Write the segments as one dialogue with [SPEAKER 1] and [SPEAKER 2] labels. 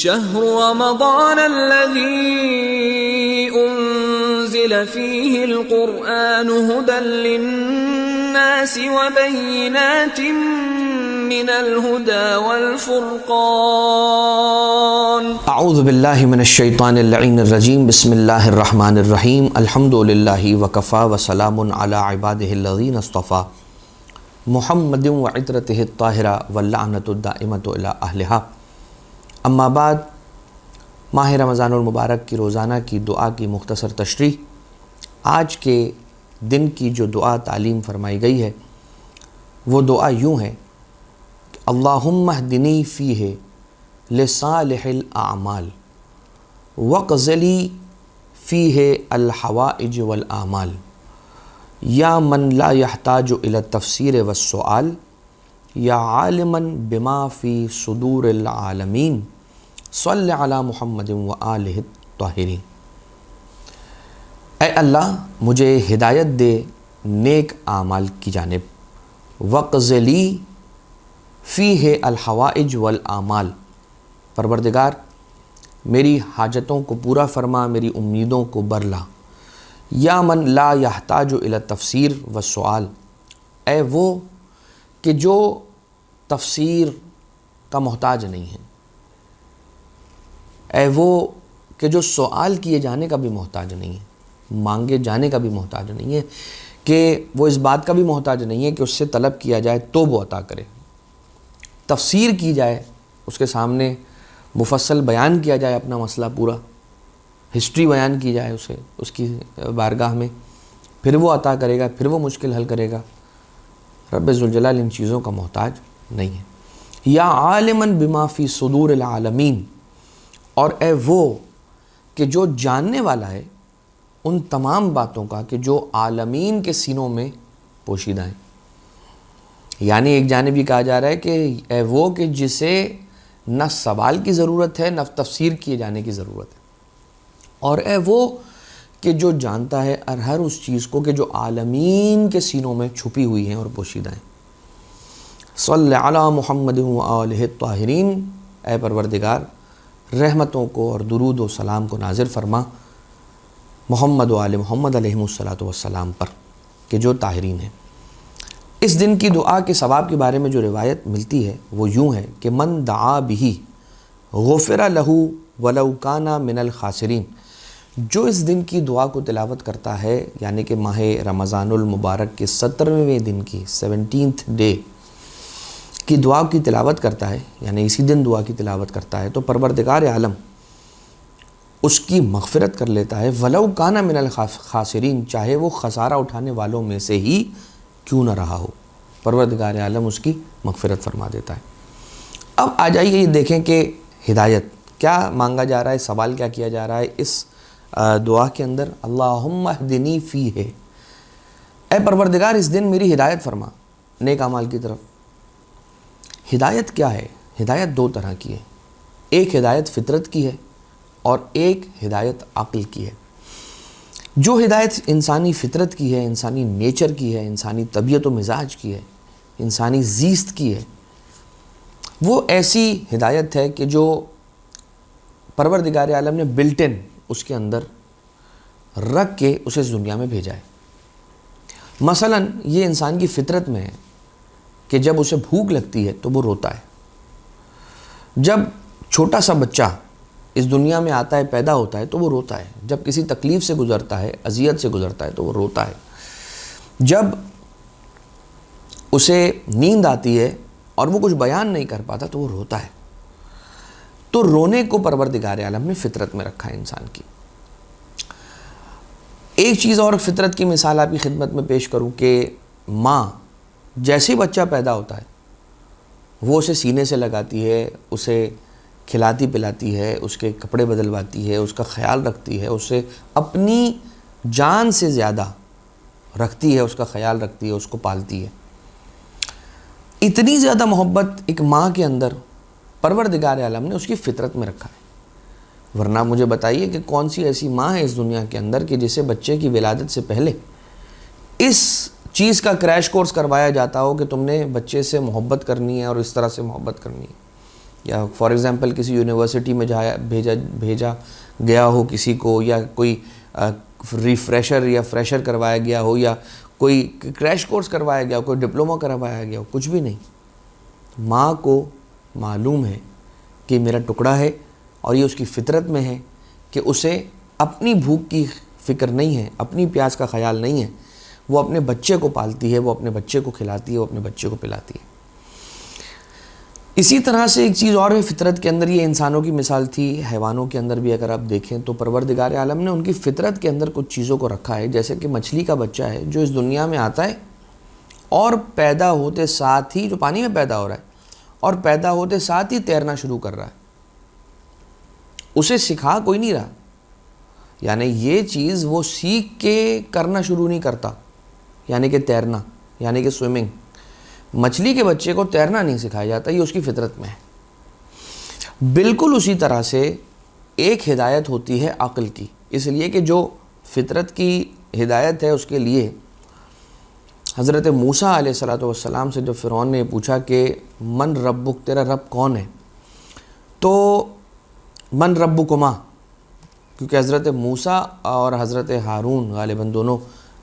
[SPEAKER 1] شهر رمضان الذي أنزل فيه القرآن هدى للناس وبينات من الهدى والفرقان
[SPEAKER 2] اعوذ باللہ من الشیطان اللعین الرجیم بسم اللہ الرحمن الرحیم الحمد للہ وکفا وسلام علی عبادہ الذین اصطفیٰ محمد وعطرتہ الطاہرہ واللعنۃ الدائمۃ الی اہلہا اما بعد، ماہ رمضان المبارک کی روزانہ کی دعا کی مختصر تشریح۔ آج کے دن کی جو دعا تعلیم فرمائی گئی ہے وہ دعا یوں ہے کہ اللہم اہدنی فیہ لصالح الاعمال واقض لی فیہ الحوائج والآمال یا من لا یحتاج الی التفسیر والسؤال یا عالما بما فی صدور العالمین صلی علی محمد وآلہ الطاہرین۔ اے اللہ، مجھے ہدایت دے نیک اعمال کی جانب، واقض لی فیہ الحوائج والآمال، پروردگار میری حاجتوں کو پورا فرما، میری امیدوں کو برلا۔ یا من لا یحتاج الی التفسیر والسؤال، اے وہ کہ جو تفسیر کا محتاج نہیں ہے، اے وہ کہ جو سوال کیے جانے کا بھی محتاج نہیں ہے، مانگے جانے کا بھی محتاج نہیں ہے، کہ وہ اس بات کا بھی محتاج نہیں ہے کہ اس سے طلب کیا جائے تو وہ عطا کرے، تفسیر کی جائے، اس کے سامنے مفصل بیان کیا جائے اپنا مسئلہ پورا، ہسٹری بیان کی جائے اسے اس کی بارگاہ میں، پھر وہ عطا کرے گا، پھر وہ مشکل حل کرے گا۔ رب ذوالجلال ان چیزوں کا محتاج نہیں ہے۔ یا عالما بما فی صدور العالمین، اور اے وہ کہ جو جاننے والا ہے ان تمام باتوں کا کہ جو عالمین کے سینوں میں پوشیدہ ہیں۔ یعنی ایک جانب یہ کہا جا رہا ہے کہ اے وہ کہ جسے نہ سوال کی ضرورت ہے نہ تفسیر کیے جانے کی ضرورت ہے، اور اے وہ کہ جو جانتا ہے ہر اس چیز کو کہ جو عالمین کے سینوں میں چھپی ہوئی ہیں اور پوشیدہ ہیں۔ صلی علی محمد وآلہ الطاہرین، اے پروردگار رحمتوں کو اور درود و سلام کو نازل فرما محمد و آل محمد علیہ السلام پر کہ جو طاہرین ہیں۔ اس دن کی دعا کے ثواب کے بارے میں جو روایت ملتی ہے وہ یوں ہے کہ من دعا بہ غفر لہ ولو کان من الخاسرین، جو اس دن کی دعا کو تلاوت کرتا ہے، یعنی کہ ماہ رمضان المبارک کے 17ویں دن کی 17th ڈے کی دعا کی تلاوت کرتا ہے، یعنی اسی دن دعا کی تلاوت کرتا ہے، تو پروردگار عالم اس کی مغفرت کر لیتا ہے، ولو کان من الخاسرین، چاہے وہ خسارہ اٹھانے والوں میں سے ہی کیوں نہ رہا ہو، پروردگار عالم اس کی مغفرت فرما دیتا ہے۔ اب آ جائیے یہ دیکھیں کہ ہدایت کیا مانگا جا رہا ہے، سوال کیا کیا جا رہا ہے اس دعا کے اندر۔ اللہم اہدنی فیہ، اے پروردگار اس دن میری ہدایت فرما نیک اعمال کی طرف۔ ہدایت کیا ہے؟ ہدایت دو طرح کی ہے، ایک ہدایت فطرت کی ہے اور ایک ہدایت عقل کی ہے۔ جو ہدایت انسانی فطرت کی ہے، انسانی نیچر کی ہے، انسانی طبیعت و مزاج کی ہے، انسانی زیست کی ہے، وہ ایسی ہدایت ہے کہ جو پروردگار عالم نے بلٹن اس کے اندر رکھ کے اسے اس دنیا میں بھیجا ہے۔ مثلا یہ انسان کی فطرت میں ہے کہ جب اسے بھوک لگتی ہے تو وہ روتا ہے، جب چھوٹا سا بچہ اس دنیا میں آتا ہے، پیدا ہوتا ہے تو وہ روتا ہے، جب کسی تکلیف سے گزرتا ہے، اذیت سے گزرتا ہے تو وہ روتا ہے، جب اسے نیند آتی ہے اور وہ کچھ بیان نہیں کر پاتا تو وہ روتا ہے۔ تو رونے کو پروردگار عالم نے فطرت میں رکھا ہے انسان کی۔ ایک چیز اور فطرت کی مثال آپ کی خدمت میں پیش کروں کہ ماں جیسے ہی بچہ پیدا ہوتا ہے وہ اسے سینے سے لگاتی ہے، اسے کھلاتی پلاتی ہے، اس کے کپڑے بدلواتی ہے، اس کا خیال رکھتی ہے، اسے اپنی جان سے زیادہ رکھتی ہے، اس کا خیال رکھتی ہے، اس کو پالتی ہے۔ اتنی زیادہ محبت ایک ماں کے اندر پروردگار عالم نے اس کی فطرت میں رکھا ہے۔ ورنہ مجھے بتائیے کہ کون سی ایسی ماں ہے اس دنیا کے اندر کہ جسے بچے کی ولادت سے پہلے اس چیز کا کریش کورس کروایا جاتا ہو کہ تم نے بچے سے محبت کرنی ہے اور اس طرح سے محبت کرنی ہے۔ یا فار ایگزامپل کسی یونیورسٹی میں بھیجا گیا ہو کسی کو، یا کوئی ریفریشر یا فریشر کروایا گیا ہو، یا کوئی کریش کورس کروایا گیا ہو، کوئی ڈپلومہ کروایا گیا ہو، کچھ بھی نہیں. ماں کو معلوم ہے کہ میرا ٹکڑا ہے، اور یہ اس کی فطرت میں ہے کہ اسے اپنی بھوک کی فکر نہیں ہے، اپنی پیاس کا خیال نہیں ہے. وہ اپنے بچے کو پالتی ہے، وہ اپنے بچے کو کھلاتی ہے، وہ اپنے بچے کو پلاتی ہے. اسی طرح سے ایک چیز اور ہے فطرت کے اندر، یہ انسانوں کی مثال تھی، حیوانوں کے اندر بھی اگر آپ دیکھیں تو پروردگار عالم نے ان کی فطرت کے اندر کچھ چیزوں کو رکھا ہے. جیسے کہ مچھلی کا بچہ ہے جو اس دنیا میں آتا ہے اور پیدا ہوتے ساتھ ہی، جو پانی میں پیدا ہو رہا ہے اور پیدا ہوتے ساتھ ہی تیرنا شروع کر رہا ہے. اسے سکھا کوئی نہیں رہا، یعنی یہ چیز وہ سیکھ کے کرنا شروع نہیں کرتا، یعنی کہ تیرنا، یعنی کہ سوئمنگ. مچھلی کے بچے کو تیرنا نہیں سکھایا جاتا، یہ اس کی فطرت میں ہے. بالکل اسی طرح سے ایک ہدایت ہوتی ہے عقل کی، اس لیے کہ جو فطرت کی ہدایت ہے اس کے لیے حضرت موسیٰ علیہ السلام سے جب فرعون نے پوچھا کہ من ربک، تیرا رب کون ہے، تو من ربکما، کیونکہ حضرت موسیٰ اور حضرت ہارون غالباً دونوں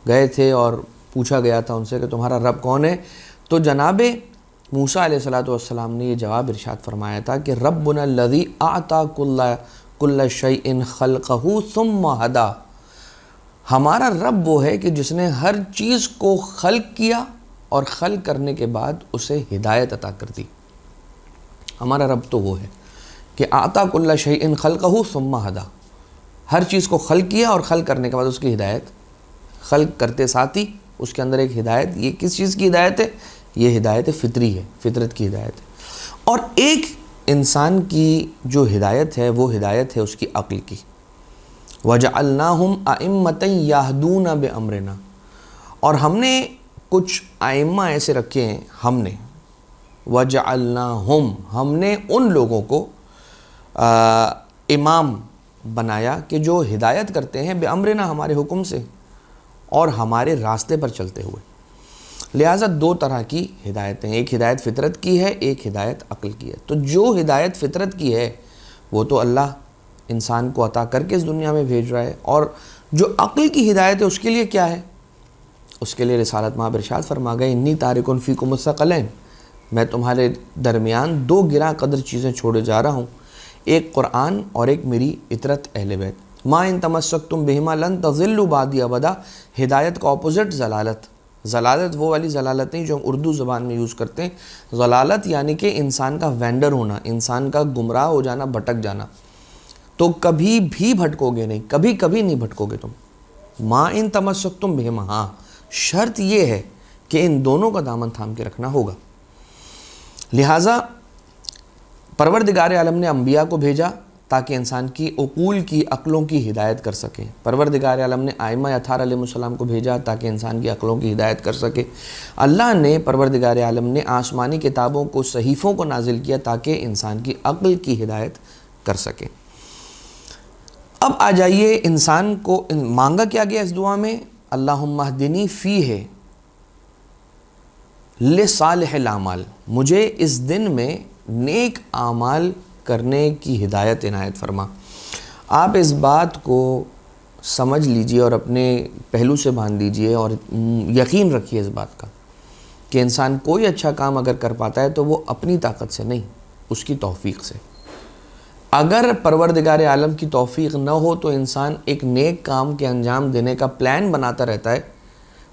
[SPEAKER 2] گئے تھے اور پوچھا گیا تھا ان سے کہ تمہارا رب کون ہے. تو جناب موسیٰ علیہ السلام نے یہ جواب ارشاد فرمایا تھا کہ ربنا الذی اعطی کل شیء خلقہ ثم ہدی، ہمارا رب وہ ہے کہ جس نے ہر چیز کو خلق کیا اور خلق کرنے کے بعد اسے ہدایت عطا کر دی. ہمارا رب تو وہ ہے کہ اعطی کل شیء خلقہ ثم ہدی، ہر چیز کو خلق کیا اور خلق کرنے کے بعد اس کی ہدایت، خلق کرتے ساتھ ہی اس کے اندر ایک ہدایت. یہ کس چیز کی ہدایت ہے؟ یہ ہدایت فطری ہے، فطرت کی ہدایت ہے. اور ایک انسان کی جو ہدایت ہے وہ ہدایت ہے اس کی عقل کی. وَجَعَلْنَاهُمْ أَئِمَّةً يَهْدُونَ بِأَمْرِنَا، اور ہم نے کچھ ائمہ ایسے رکھے ہیں، ہم نے وَجَعَلْنَاهُمْ، ہم نے ان لوگوں کو امام بنایا کہ جو ہدایت کرتے ہیں بِأَمْرِنَا، ہمارے حکم سے اور ہمارے راستے پر چلتے ہوئے. لہٰذا دو طرح کی ہدایتیں، ایک ہدایت فطرت کی ہے، ایک ہدایت عقل کی ہے. تو جو ہدایت فطرت کی ہے وہ تو اللہ انسان کو عطا کر کے اس دنیا میں بھیج رہا ہے، اور جو عقل کی ہدایت ہے اس کے لیے کیا ہے؟ اس کے لیے رسالت مآب ارشاد فرما گئے انی تارک فیکم الثقلین، میں تمہارے درمیان دو گراں قدر چیزیں چھوڑے جا رہا ہوں، ایک قرآن اور ایک میری اطرت اہل بیت. ما ان تمسکتم بہما لن تضلوا بعدی ابدا، ہدایت کا اپوزٹ ضلالت. ضلالت وہ والی ضلالت نہیں جو ہم اردو زبان میں یوز کرتے ہیں. ضلالت یعنی کہ انسان کا وینڈر ہونا، انسان کا گمراہ ہو جانا، بھٹک جانا. تو کبھی بھی بھٹکو گے نہیں، کبھی نہیں بھٹکو گے تم. ما ان تمسکتم بہما، ہاں شرط یہ ہے کہ ان دونوں کا دامن تھام کے رکھنا ہوگا. لہٰذا پروردگار عالم نے انبیاء کو بھیجا تاکہ انسان کی عقول کی، عقلوں کی ہدایت کر سکے. پروردگار عالم نے ائمہ اطہار علیہ السلام کو بھیجا تاکہ انسان کی عقلوں کی ہدایت کر سکے. اللہ نے پروردگار عالم نے آسمانی کتابوں کو، صحیفوں کو نازل کیا تاکہ انسان کی عقل کی ہدایت کر سکے. اب آ جائیے انسان کو مانگا کیا گیا اس دعا میں؟ اللہم اہدنی فیہ لصالح الاعمال، مجھے اس دن میں نیک اعمال کرنے کی ہدایت عنایت فرما. آپ اس بات کو سمجھ لیجئے اور اپنے پہلو سے باندھ لیجئے اور یقین رکھیے اس بات کا کہ انسان کوئی اچھا کام اگر کر پاتا ہے تو وہ اپنی طاقت سے نہیں، اس کی توفیق سے. اگر پروردگار عالم کی توفیق نہ ہو تو انسان ایک نیک کام کے انجام دینے کا پلان بناتا رہتا ہے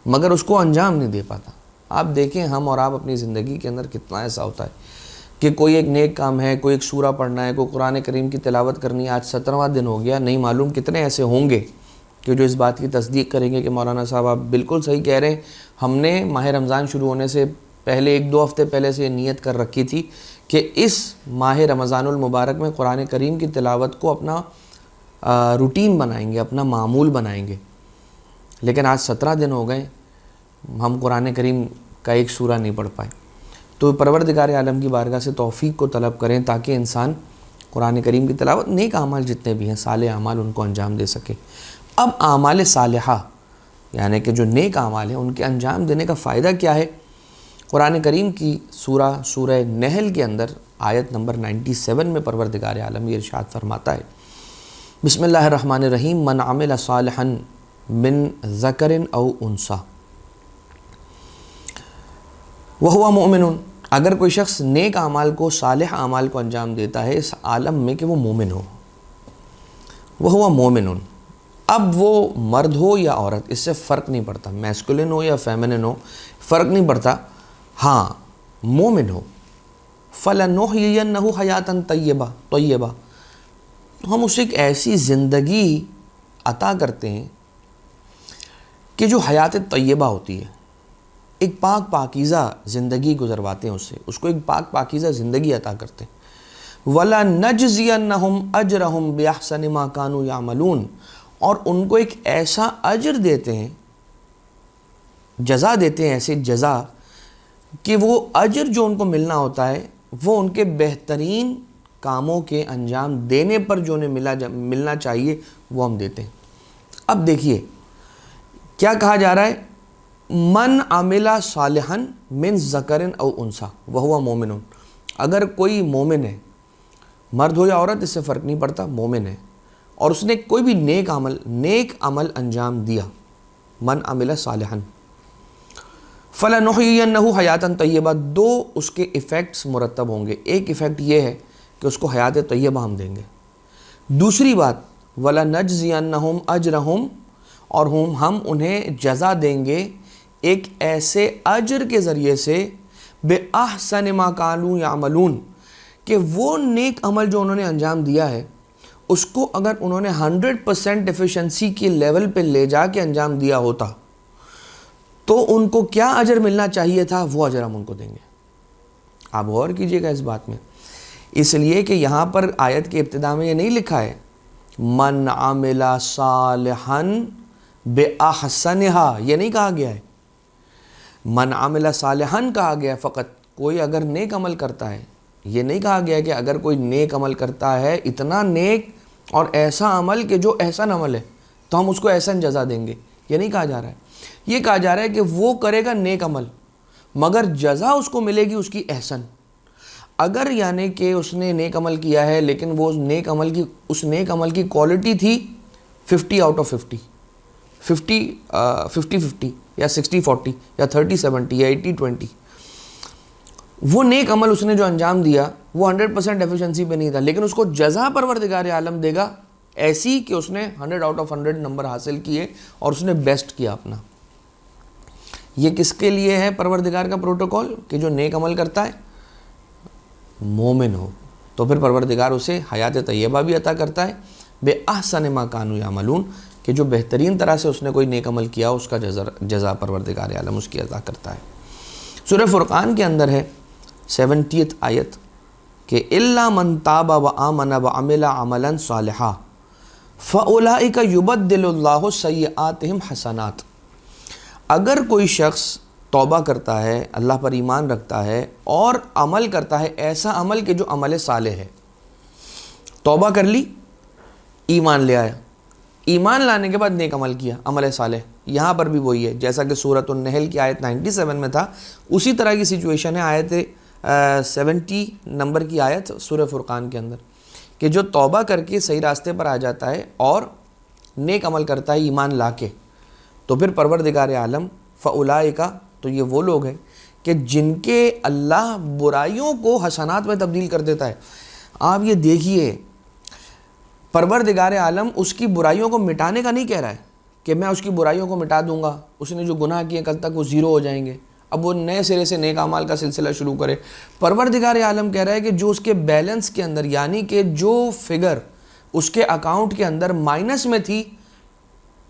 [SPEAKER 2] مگر اس کو انجام نہیں دے پاتا. آپ دیکھیں ہم اور آپ اپنی زندگی کے اندر کتنا ایسا ہوتا ہے کہ کوئی ایک نیک کام ہے، کوئی ایک سورہ پڑھنا ہے، کوئی قرآن کریم کی تلاوت کرنی ہے. آج 17واں دن ہو گیا، نہیں معلوم کتنے ایسے ہوں گے کہ جو اس بات کی تصدیق کریں گے کہ مولانا صاحب آپ بالکل صحیح کہہ رہے ہیں. ہم نے ماہ رمضان شروع ہونے سے پہلے 1-2 ہفتے پہلے سے نیت کر رکھی تھی کہ اس ماہ رمضان المبارک میں قرآن کریم کی تلاوت کو اپنا روٹین بنائیں گے، اپنا معمول بنائیں گے. لیکن آج 17 دن ہو گئے، ہم قرآن کریم کا ایک سورہ نہیں پڑھ پائے. تو پروردگار عالم کی بارگاہ سے توفیق کو طلب کریں تاکہ انسان قرآن کریم کی تلاوت، نیک اعمال جتنے بھی ہیں، صالح اعمال، ان کو انجام دے سکے. اب اعمال صالحہ یعنی کہ جو نیک اعمال ہیں ان کے انجام دینے کا فائدہ کیا ہے؟ قرآن کریم کی سورہ نحل کے اندر آیت نمبر 97 میں پروردگار عالم یہ ارشاد فرماتا ہے، بسم اللہ الرحمن الرحیم، من عمل صالحا من ذکر او انثی وہو مومن، اگر کوئی شخص نیک اعمال کو، صالح اعمال کو انجام دیتا ہے اس عالم میں کہ وہ مومن ہو، وہو مومن، اب وہ مرد ہو یا عورت، اس سے فرق نہیں پڑتا، میسکولن ہو یا فیمنن ہو، فرق نہیں پڑتا، ہاں مومن ہو، فَلَنُحْيِيَنَّهُ حَيَاةً طَيِّبَةً، تو ہم اسے ایک ایسی زندگی عطا کرتے ہیں کہ جو حیات طیبہ ہوتی ہے، ایک پاک پاکیزہ زندگی گزرواتے ہیں اس کو ایک پاک پاکیزہ زندگی عطا کرتے ہیں، وَلَنَجْزِيَنَّهُمْ أَجْرَهُمْ بِأَحْسَنِ مَا كَانُوا يَعْمَلُونَ، اور ان کو ایک ایسا اجر دیتے ہیں، جزا دیتے ہیں، ایسے جزا کہ وہ اجر جو ان کو ملنا ہوتا ہے وہ ان کے بہترین کاموں کے انجام دینے پر جو انہیں ملنا چاہیے وہ ہم دیتے ہیں۔ اب دیکھیے کیا کہا جا رہا ہے، من عمل صالحا من ذکر او انثی وہو مومن، اگر کوئی مومن ہے، مرد ہو یا عورت اس سے فرق نہیں پڑتا، مومن ہے، اور اس نے کوئی بھی نیک عمل انجام دیا، من عمل صالحا، فَلَنُحْيِيَنَّهُ حَيَاةً طَيِّبَةً، دو اس کے ایفیکٹس مرتب ہوں گے، ایک ایفیکٹ یہ ہے کہ اس کو حیات طیبہ ہم دیں گے، دوسری بات وَلَنَجْزِيَنَّهُمْ أَجْرَهُمْ، اور ہم انہیں جزا دیں گے ایک ایسے اجر کے ذریعے سے بِأَحْسَنِ مَا كَانُوا يَعْمَلُونَ، کہ وہ نیک عمل جو انہوں نے انجام دیا ہے اس کو اگر انہوں نے 100% ایفیشنسی کے لیول پہ لے جا کے انجام دیا ہوتا تو ان کو کیا اجر ملنا چاہیے تھا وہ اجر ہم ان کو دیں گے۔ آپ غور کیجئے گا اس بات میں، اس لیے کہ یہاں پر آیت کے ابتدا میں یہ نہیں لکھا ہے من عمل صالحا بأحسنها، یہ نہیں کہا گیا ہے، من عمل صالحا کہا گیا ہے فقط، کوئی اگر نیک عمل کرتا ہے، یہ نہیں کہا گیا کہ اگر کوئی نیک عمل کرتا ہے، اتنا نیک اور ایسا عمل کہ جو احسن عمل ہے تو ہم اس کو احسن جزا دیں گے، یہ نہیں کہا جا رہا ہے، یہ کہا جا رہا ہے کہ وہ کرے گا نیک عمل مگر جزا اس کو ملے گی اس کی احسن، اگر یعنی کہ اس نے نیک عمل کیا ہے لیکن وہ اس نیک عمل کی کوالٹی تھی 50/50 50/50 یا 60/40 یا 30/70 یا 80/20، وہ نیک عمل اس نے جو انجام دیا وہ 100% ایفیشنسی پہ نہیں تھا، لیکن اس کو جزا پروردگار عالم دے گا ایسی کہ اس نے 100/100 نمبر حاصل کیے اور اس نے بیسٹ کیا اپنا۔ یہ کس کے لیے ہے پروردگار کا پروٹوکول، کہ جو نیک عمل کرتا ہے مومن ہو، تو پھر پروردگار اسے حیات طیبہ بھی عطا کرتا ہے بِأَحْسَنِ مَا كَانُوا يَعْمَلُونَ، کہ جو بہترین طرح سے اس نے کوئی نیک عمل کیا اس کا جزا پروردگار عالم اس کی عطا کرتا ہے۔ سورہ فرقان کے اندر ہے 70th آیت کہ إِلَّا مَن تَابَ وَآمَنَ وَعَمِلَ عَمَلًا صَالِحًا فَأُولَٰئِكَ يُبَدِّلُ اللَّهُ سَيِّئَاتِهِمْ حَسَنَاتٍ، اگر کوئی شخص توبہ کرتا ہے، اللہ پر ایمان رکھتا ہے اور عمل کرتا ہے ایسا عمل کہ جو عمل صالح ہے، توبہ کر لی، ایمان لے آیا، ایمان لانے کے بعد نیک عمل کیا، عمل صالح، یہاں پر بھی وہی ہے جیسا کہ سورۃ النحل کی آیت 97 میں تھا، اسی طرح کی سچویشن ہے آیت 70 نمبر کی آیت سورہ فرقان کے اندر، کہ جو توبہ کر کے صحیح راستے پر آ جاتا ہے اور نیک عمل کرتا ہے ایمان لا کے، تو پھر پروردگار عالم فاولئک، تو یہ وہ لوگ ہیں کہ جن کے اللہ برائیوں کو حسنات میں تبدیل کر دیتا ہے۔ آپ یہ دیکھیے پروردگار عالم اس کی برائیوں کو مٹانے کا نہیں کہہ رہا ہے کہ میں اس کی برائیوں کو مٹا دوں گا، اس نے جو گناہ کیے کل تک وہ زیرو ہو جائیں گے، اب وہ نئے سرے سے نیک اعمال کا سلسلہ شروع کرے۔ پروردگار عالم کہہ رہا ہے کہ جو اس کے بیلنس کے اندر، یعنی کہ جو فگر اس کے اکاؤنٹ کے اندر مائنس میں تھی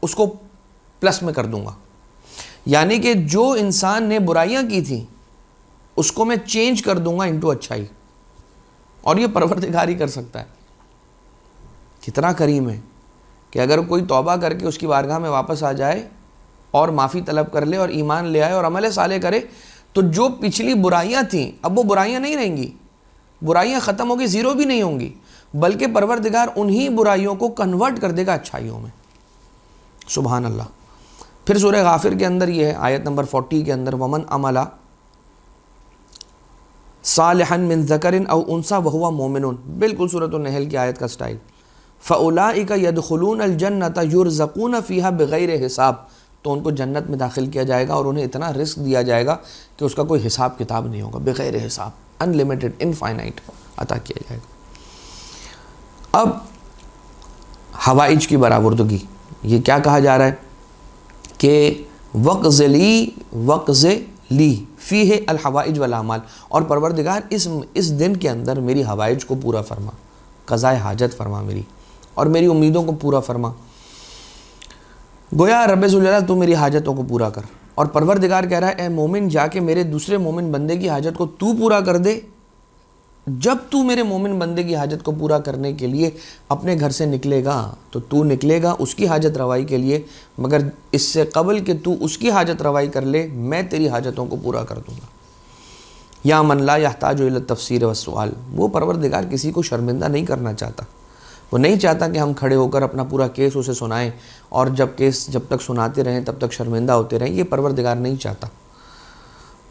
[SPEAKER 2] اس کو پلس میں کر دوں گا، یعنی کہ جو انسان نے برائیاں کی تھیں اس کو میں چینج کر دوں گا انٹو اچھائی، اور یہ پروردگار ہی کر سکتا ہے۔ کتنا کریم ہے کہ اگر کوئی توبہ کر کے اس کی بارگاہ میں واپس آ جائے اور معافی طلب کر لے اور ایمان لے آئے اور عمل صالح کرے، تو جو پچھلی برائیاں تھیں اب وہ برائیاں نہیں رہیں گی، برائیاں ختم ہوگی، زیرو بھی نہیں ہوں گی، بلکہ پروردگار انہی برائیوں کو کنورٹ کر دے گا اچھائیوں میں۔ سبحان اللہ۔ پھر سورہ غافر کے اندر یہ ہے آیت نمبر 40 کے اندر ومن عملہ صالحا من ذکر او انثى وهو مؤمن، بالکل سورۃ النحل کی آیت کا سٹائل. فاولئک يدخلون الجنۃ یرزقون فیہا بغیر حساب، تو ان کو جنت میں داخل کیا جائے گا اور انہیں اتنا رزق دیا جائے گا کہ اس کا کوئی حساب کتاب نہیں ہوگا، بغیر حساب، انلمیٹڈ، انفائنائٹ عطا کیا جائے گا. اب حوائج کی برآوردگی، یہ کیا کہا جا رہا ہے کہ وقض لی فیہ الحوائج والاعمال، اور پروردگار اس دن کے اندر میری حوائج کو پورا فرما، قضاء حاجت فرما میری، اور میری امیدوں کو پورا فرما. گویا رب ذوالجلال تو میری حاجتوں کو پورا کر، اور پروردگار کہہ رہا ہے اے مومن جا کے میرے دوسرے مومن بندے کی حاجت کو تو پورا کر دے. جب تو میرے مومن بندے کی حاجت کو پورا کرنے کے لیے اپنے گھر سے نکلے گا تو نکلے گا اس کی حاجت روائی کے لیے، مگر اس سے قبل کہ تو اس کی حاجت روائی کر لے میں تیری حاجتوں کو پورا کر دوں گا. یا من لا یحتاج الی التفسیر والسؤال، وہ پروردگار کسی کو شرمندہ نہیں کرنا چاہتا، وہ نہیں چاہتا کہ ہم کھڑے ہو کر اپنا پورا کیس اسے سنائیں اور جب تک سناتے رہیں تب تک شرمندہ ہوتے رہیں. یہ پروردگار نہیں چاہتا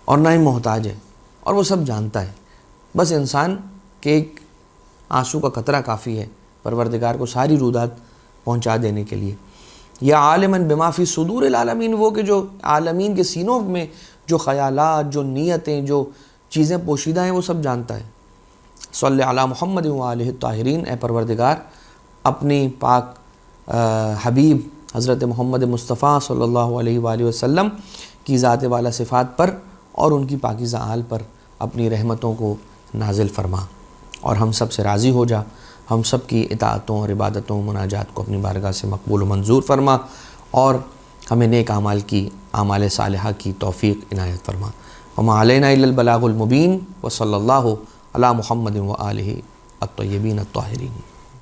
[SPEAKER 2] اور نہ ہی محتاج ہے، اور وہ سب جانتا ہے. بس انسان کے ایک آنسو کا قطرہ کافی ہے پروردگار کو ساری رودات پہنچا دینے کے لیے. یا عالماً بما فی صدور العالمین، وہ کہ جو عالمین کے سینوں میں جو خیالات، جو نیتیں، جو چیزیں پوشیدہ ہیں وہ سب جانتا ہے. صلی علی محمد و آلہ الطاہرین، اے پروردگار اپنی پاک حبیب حضرت محمد مصطفیٰ صلی اللہ علیہ وآلہ وسلم کی ذات والا صفات پر اور ان کی پاکیزہ آل پر اپنی رحمتوں کو نازل فرما، اور ہم سب سے راضی ہو جا. ہم سب کی اطاعتوں اور عبادتوں مناجات کو اپنی بارگاہ سے مقبول و منظور فرما، اور ہمیں نیک اعمال کی، اعمال صالحہ کی توفیق عنایت فرما. وما علینا الا البلاغ المبین، وصلی اللہ علی محمد و آلہ الطیبین الطاہرین.